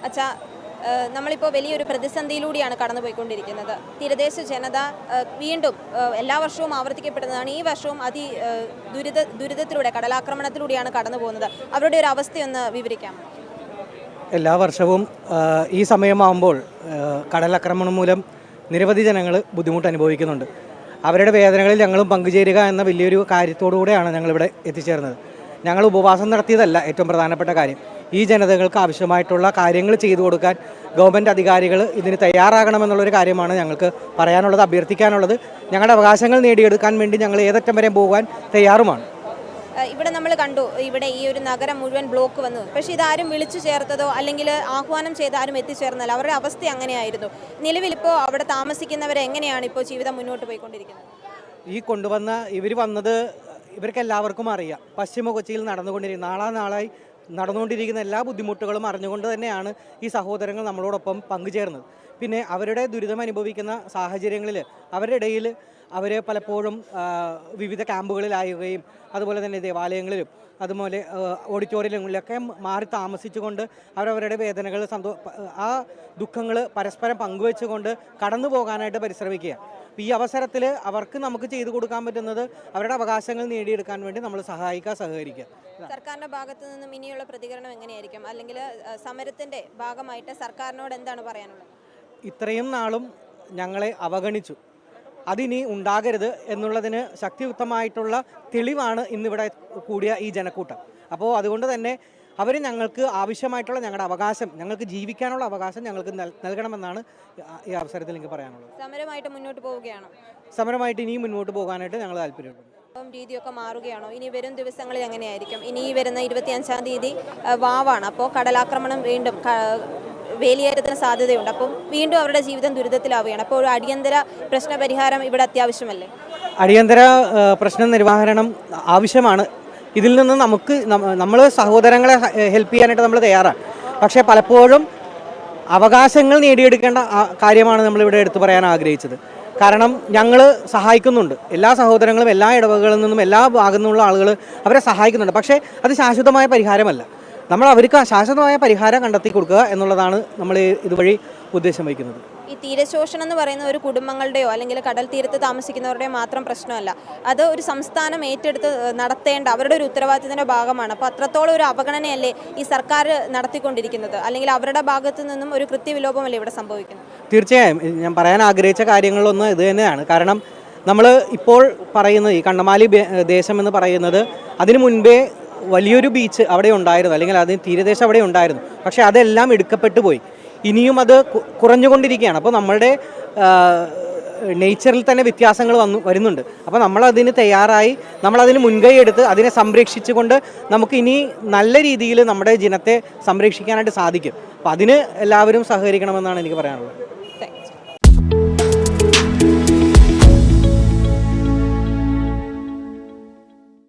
അച്ഛാ, നമ്മളിപ്പോൾ വലിയൊരു പ്രതിസന്ധിയിലൂടെയാണ് കടന്നുപോയിക്കൊണ്ടിരിക്കുന്നത്. തീരദേശ ജനത വീണ്ടും എല്ലാ വർഷവും ആവർത്തിക്കപ്പെടുന്നതാണ്. ഈ വർഷവും ദുരിതത്തിലൂടെ, കടലാക്രമണത്തിലൂടെയാണ് കടന്നു പോകുന്നത്. അവരുടെ ഒരു അവസ്ഥയൊന്ന് വിവരിക്കാം. എല്ലാ വർഷവും ഈ സമയമാകുമ്പോൾ കടലാക്രമണം മൂലം നിരവധി ജനങ്ങൾ ബുദ്ധിമുട്ട് അനുഭവിക്കുന്നുണ്ട്. അവരുടെ വേദനകളിൽ ഞങ്ങളും പങ്കുചേരുക എന്ന വലിയൊരു കാര്യത്തോടുകൂടെയാണ് ഞങ്ങളിവിടെ എത്തിച്ചേർന്നത്. ഞങ്ങൾ ഉപവാസം നടത്തിയതല്ല ഏറ്റവും പ്രധാനപ്പെട്ട കാര്യം. ഈ ജനതകൾക്ക് ആവശ്യമായിട്ടുള്ള കാര്യങ്ങൾ ചെയ്തു കൊടുക്കാൻ ഗവൺമെൻറ് അധികാരികൾ ഇതിന് തയ്യാറാകണമെന്നുള്ളൊരു കാര്യമാണ് ഞങ്ങൾക്ക് പറയാനുള്ളത്, അഭ്യർത്ഥിക്കാനുള്ളത്. ഞങ്ങളുടെ അവകാശങ്ങൾ നേടിയെടുക്കാൻ വേണ്ടി ഞങ്ങൾ ഏതറ്റം വരെ പോകാൻ തയ്യാറുമാണ്. ഇവിടെ നമ്മൾ കണ്ടു, ഇവിടെ ഈ ഒരു നഗരം മുഴുവൻ ബ്ലോക്ക് വന്നു. പക്ഷേ ഇതാരും വിളിച്ചു ചേർത്തതോ അല്ലെങ്കിൽ ആഹ്വാനം ചെയ്ത് ആരും എത്തിച്ചേർന്നല്ല. അവരുടെ അവസ്ഥ അങ്ങനെയായിരുന്നു. നിലവിലിപ്പോൾ അവിടെ താമസിക്കുന്നവരെ എങ്ങനെയാണ് ഇപ്പോൾ ജീവിതം മുന്നോട്ട് പോയിക്കൊണ്ടിരിക്കുന്നത്? ഈ ഇവർ വന്നത് ഇവർക്ക് എല്ലാവർക്കും അറിയാം. പശ്ചിമ കൊച്ചിയിൽ നാളായി നടന്നുകൊണ്ടിരിക്കുന്ന എല്ലാ ബുദ്ധിമുട്ടുകളും അറിഞ്ഞുകൊണ്ട് തന്നെയാണ് ഈ സഹോദരങ്ങൾ നമ്മളോടൊപ്പം പങ്കുചേർന്നത്. പിന്നെ അവരുടെ ദുരിതം അനുഭവിക്കുന്ന സാഹചര്യങ്ങളിൽ അവരുടെ ഇടയിൽ അവർ പലപ്പോഴും വിവിധ ക്യാമ്പുകളിലായുകയും അതുപോലെ തന്നെ ദേവാലയങ്ങളിലും അതുപോലെ ഓഡിറ്റോറിയങ്ങളിലൊക്കെ മാറി താമസിച്ചുകൊണ്ട് അവരവരുടെ വേദനകൾ ആ ദുഃഖങ്ങൾ പരസ്പരം പങ്കുവെച്ചുകൊണ്ട് കടന്നു പോകാനായിട്ട് പരിശ്രമിക്കുക. ഈ അവസരത്തിൽ അവർക്ക് നമുക്ക് ചെയ്തു കൊടുക്കാൻ പറ്റുന്നത് അവരുടെ അവകാശങ്ങൾ നേടിയെടുക്കാൻ വേണ്ടി നമ്മൾ സഹകരിക്കുക. സർക്കാരിൻ്റെ ഭാഗത്തു നിന്നും ഇനിയുള്ള പ്രതികരണം എങ്ങനെയായിരിക്കും? അല്ലെങ്കിൽ സമരത്തിൻ്റെ ഭാഗമായിട്ട് സർക്കാരിനോട് എന്താണ് പറയാനുള്ളത്? ഇത്രയും നാളും ഞങ്ങളെ അവഗണിച്ചു, അതിനി ഉണ്ടാകരുത് എന്നുള്ളതിന് ശക്തിയുക്തമായിട്ടുള്ള തെളിവാണ് ഇന്നിവിടെ കൂടിയ ഈ ജനക്കൂട്ടം. അപ്പോൾ അതുകൊണ്ട് തന്നെ അവർ ഞങ്ങൾക്ക് ആവശ്യമായിട്ടുള്ള ഞങ്ങളുടെ അവകാശം, ഞങ്ങൾക്ക് ജീവിക്കാനുള്ള അവകാശം ഞങ്ങൾക്ക് നൽകണമെന്നാണ് ഈ അവസരത്തിൽ എനിക്ക് പറയാനുള്ളത്. സമരമായിട്ട് മുന്നോട്ട് പോവുകയാണോ? സമരമായിട്ട് ഇനിയും മുന്നോട്ട് പോകാനായിട്ട് ഞങ്ങൾ താല്പര്യമുണ്ട്. രീതിയൊക്കെ മാറുകയാണോ? ഇനി വരും ദിവസങ്ങളിൽ എങ്ങനെയായിരിക്കും? ഇനി വരുന്ന 25-ാം തീയതി വാവാണ്. അപ്പോൾ കടലാക്രമണം വീണ്ടും വേലിയേറ്റത്തിന് സാധ്യതയുണ്ട്. അപ്പം വീണ്ടും അവരുടെ ജീവിതം ദുരിതത്തിലാവുകയാണ്. അപ്പോൾ ഒരു അടിയന്തര പ്രശ്നപരിഹാരം ഇവിടെ അത്യാവശ്യമല്ലേ? അടിയന്തര പ്രശ്ന നിർവഹണം ആവശ്യമാണ്. ഇതിൽ നിന്ന് നമ്മൾ സഹോദരങ്ങളെ ഹെൽപ്പ് ചെയ്യാനായിട്ട് നമ്മൾ തയ്യാറാണ്. പക്ഷേ പലപ്പോഴും അവകാശങ്ങൾ നേടിയെടുക്കേണ്ട കാര്യമാണ് നമ്മളിവിടെ എടുത്തു പറയാൻ ആഗ്രഹിച്ചത്. കാരണം ഞങ്ങൾ സഹായിക്കുന്നുണ്ട്, എല്ലാ സഹോദരങ്ങളും എല്ലാ ഇടവകളിൽ നിന്നും എല്ലാ ഭാഗത്തു നിന്നുള്ള ആളുകൾ അവരെ സഹായിക്കുന്നുണ്ട്. പക്ഷേ അത് ശാശ്വതമായ പരിഹാരമല്ല. നമ്മൾ അവർക്ക് ശാശ്വതമായ പരിഹാരം കണ്ടെത്തി കൊടുക്കുക എന്നുള്ളതാണ് നമ്മൾ ഇതുവഴി ഉദ്ദേശം വയ്ക്കുന്നത്. ഈ തീരശോഷണം എന്ന് പറയുന്ന ഒരു കുടുംബങ്ങളുടെയോ അല്ലെങ്കിൽ കടൽ തീരത്ത് താമസിക്കുന്നവരുടെയോ മാത്രം പ്രശ്നമല്ല. അത് ഒരു സംസ്ഥാനം ഏറ്റെടുത്ത് നടത്തേണ്ട അവരുടെ ഒരു ഉത്തരവാദിത്തത്തിൻ്റെ ഭാഗമാണ്. അപ്പോൾ അത്രത്തോളം ഒരു അവഗണനയല്ലേ ഈ സർക്കാർ നടത്തിക്കൊണ്ടിരിക്കുന്നത്? അല്ലെങ്കിൽ അവരുടെ ഭാഗത്തു നിന്നും ഒരു കൃത്യവിലോപമല്ലേ ഇവിടെ സംഭവിക്കുന്നത്? തീർച്ചയായും ഞാൻ പറയാൻ ആഗ്രഹിച്ച കാര്യങ്ങളൊന്ന് ഇത് തന്നെയാണ്. കാരണം നമ്മൾ ഇപ്പോൾ പറയുന്നത് ഈ കണ്ണമാലി ദേശം എന്ന് പറയുന്നത് അതിനു മുൻപേ വലിയൊരു ബീച്ച് അവിടെ ഉണ്ടായിരുന്നു, അല്ലെങ്കിൽ അതിന് തീരദേശം അവിടെ ഉണ്ടായിരുന്നു. പക്ഷേ അതെല്ലാം എടുക്കപ്പെട്ടു പോയി. ഇനിയും അത് കുറഞ്ഞുകൊണ്ടിരിക്കുകയാണ്. അപ്പോൾ നമ്മളുടെ നേച്ചറിൽ തന്നെ വ്യത്യാസങ്ങൾ വരുന്നുണ്ട്. അപ്പോൾ നമ്മളതിന് തയ്യാറായി, നമ്മളതിന് മുൻകൈ എടുത്ത് അതിനെ സംരക്ഷിച്ചുകൊണ്ട് നമുക്ക് ഇനി നല്ല രീതിയിൽ നമ്മുടെ ജനത്തെ സംരക്ഷിക്കാനായിട്ട് സാധിക്കും. അപ്പോൾ അതിന് എല്ലാവരും സഹകരിക്കണമെന്നാണ് എനിക്ക് പറയാനുള്ളത്.